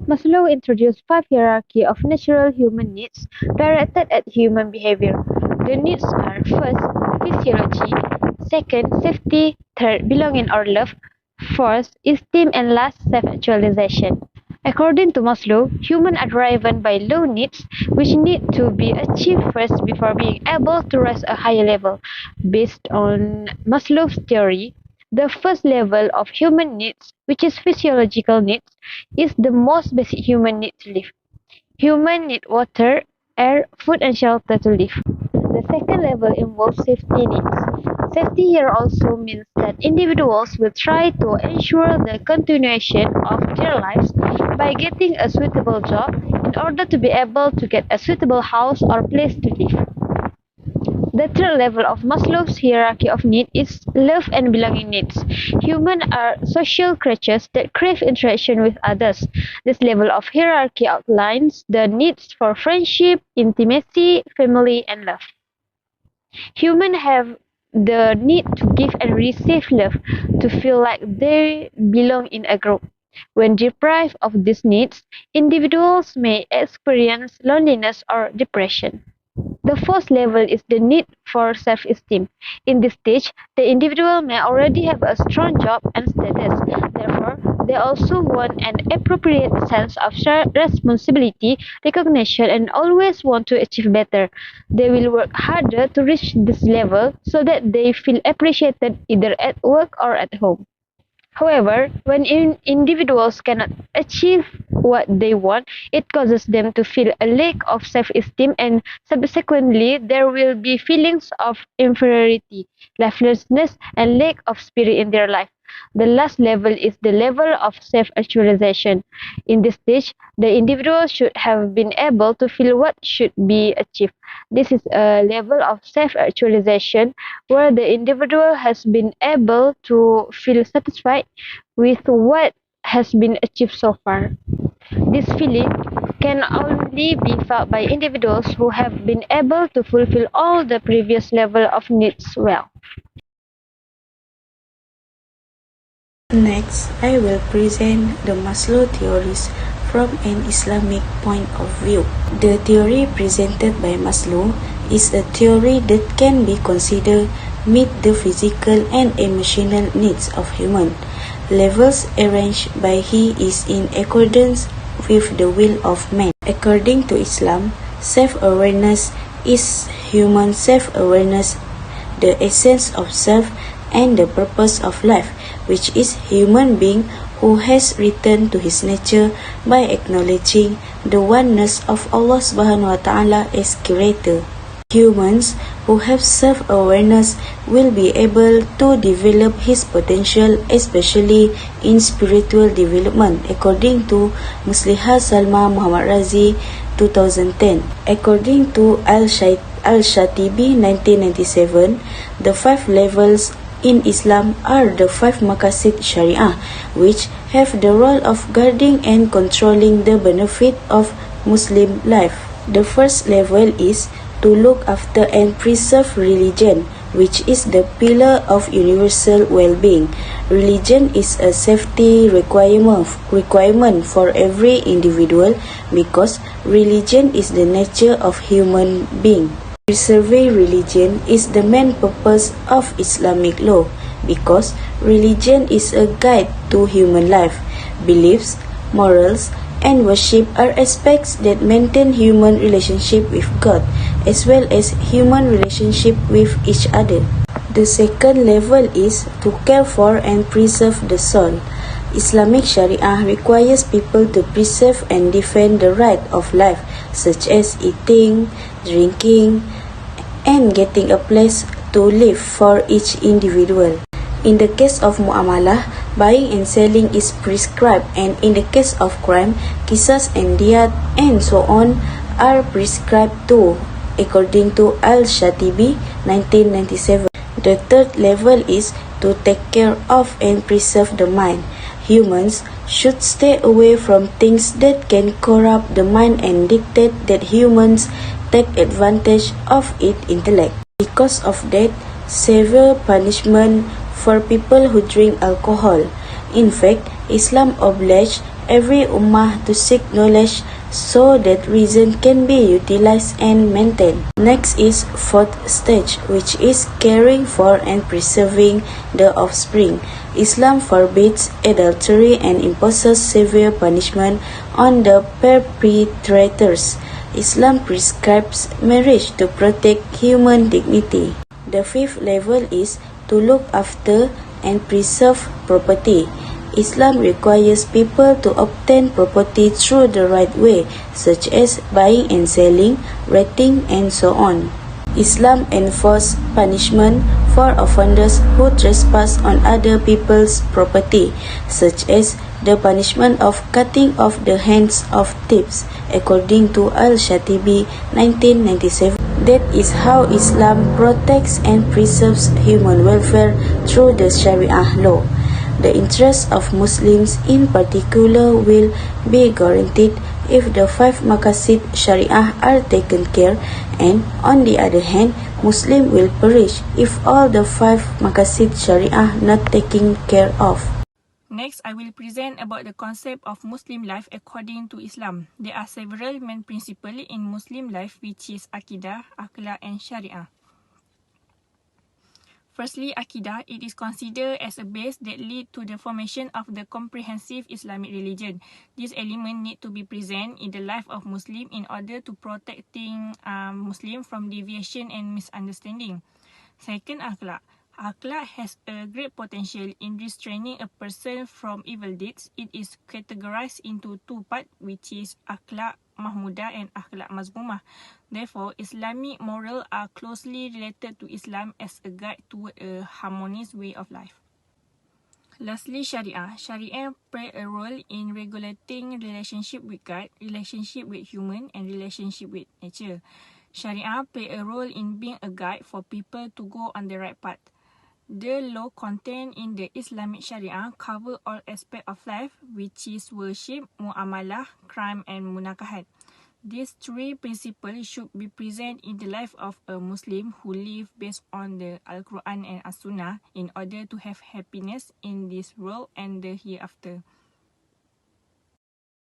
Maslow introduced five hierarchy of natural human needs directed at human behavior. The needs are first, physiology, second, safety, third, belonging or love, fourth, esteem, and last, self-actualization. According to Maslow, humans are driven by low needs, which need to be achieved first before being able to rise a higher level. Based on Maslow's theory, the first level of human needs, which is physiological needs, is the most basic human need to live. Humans need water, air, food, and shelter to live. The second level involves safety needs. Safety here also means that individuals will try to ensure the continuation of their lives by getting a suitable job in order to be able to get a suitable house or place to live. The third level of Maslow's hierarchy of needs is love and belonging needs. Humans are social creatures that crave interaction with others. This level of hierarchy outlines the needs for friendship, intimacy, family, and love. Humans have the need to give and receive love, to feel like they belong in a group. When deprived of these needs, individuals may experience loneliness or depression. The fourth level is the need for self-esteem. In this stage, the individual may already have a strong job and status. Therefore, they also want an appropriate sense of responsibility, recognition, and always want to achieve better. They will work harder to reach this level so that they feel appreciated either at work or at home. However, when individuals cannot achieve what they want, it causes them to feel a lack of self-esteem, and subsequently there will be feelings of inferiority, lifelessness, and lack of spirit in their life. The last level is the level of self-actualization. In this stage, the individual should have been able to feel what should be achieved. This is a level of self-actualization where the individual has been able to feel satisfied with what has been achieved so far. This feeling can only be felt by individuals who have been able to fulfill all the previous level of needs well. Next, I will present the Maslow theories from an Islamic point of view. The theory presented by Maslow is a theory that can be considered meet the physical and emotional needs of human. Levels arranged by he is in accordance with the will of man. According to Islam, self-awareness is human self-awareness, the essence of self and the purpose of life, which is human being who has returned to his nature by acknowledging the oneness of Allah subhanahu wa ta'ala as creator. Humans who have self-awareness will be able to develop his potential, especially in spiritual development, according to Musliha Salma Muhammad Razi 2010. According to Al-Shatibi 1997, the five levels in Islam are the five maqasid Sharia, which have the role of guarding and controlling the benefit of Muslim life. The first level is to look after and preserve religion, which is the pillar of universal well-being. Religion is a safety requirement for every individual because religion is the nature of human being. Preserving religion is the main purpose of Islamic law because religion is a guide to human life. Beliefs, morals, and worship are aspects that maintain human relationship with God as well as human relationship with each other. The second level is to care for and preserve the soul. Islamic Sharia requires people to preserve and defend the right of life, such as eating, drinking, and getting a place to live for each individual. In the case of muamalah, buying and selling is prescribed, and in the case of crime, qisas and diyat and so on are prescribed too, according to Al-Shatibi 1997. The third level is to take care of and preserve the mind. Humans should stay away from things that can corrupt the mind and dictate that humans take advantage of its intellect. Because of that, severe punishment for people who drink alcohol. In fact, Islam obliged every ummah to seek knowledge so that reason can be utilized and maintained. Next is fourth stage, which is caring for and preserving the offspring. Islam forbids adultery and imposes severe punishment on the perpetrators. Islam prescribes marriage to protect human dignity. The fifth level is to look after and preserve property. Islam requires people to obtain property through the right way, such as buying and selling, renting, and so on. Islam enforces punishment for offenders who trespass on other people's property, such as the punishment of cutting off the hands of thieves, according to Al-Shatibi 1997. That is how Islam protects and preserves human welfare through the Sharia law. The interests of Muslims in particular will be guaranteed if the five maqasid Sharia are taken care, and on the other hand, Muslim will perish if all the five maqasid Sharia not taken care of. Next, I will present about the concept of Muslim life according to Islam. There are several main principles in Muslim life, which is Aqidah, Akhlaq and Sharia. Firstly, Aqidah, it is considered as a base that lead to the formation of the comprehensive Islamic religion. These elements need to be present in the life of Muslim in order to protecting Muslim from deviation and misunderstanding. Second, Akhlaq. Akhlaq has a great potential in restraining a person from evil deeds. It is categorized into two parts, which is Akhlaq Mahmudah and Akhlaq Mazmumah. Therefore, Islamic morals are closely related to Islam as a guide toward a harmonious way of life. Lastly, Sharia. Sharia play a role in regulating relationship with God, relationship with human, and relationship with nature. Sharia play a role in being a guide for people to go on the right path. The law contained in the Islamic Sharia cover all aspects of life, which is worship, muamalah, crime, and munakahat. These three principles should be present in the life of a Muslim who live based on the Al-Quran and As-Sunnah in order to have happiness in this world and the hereafter.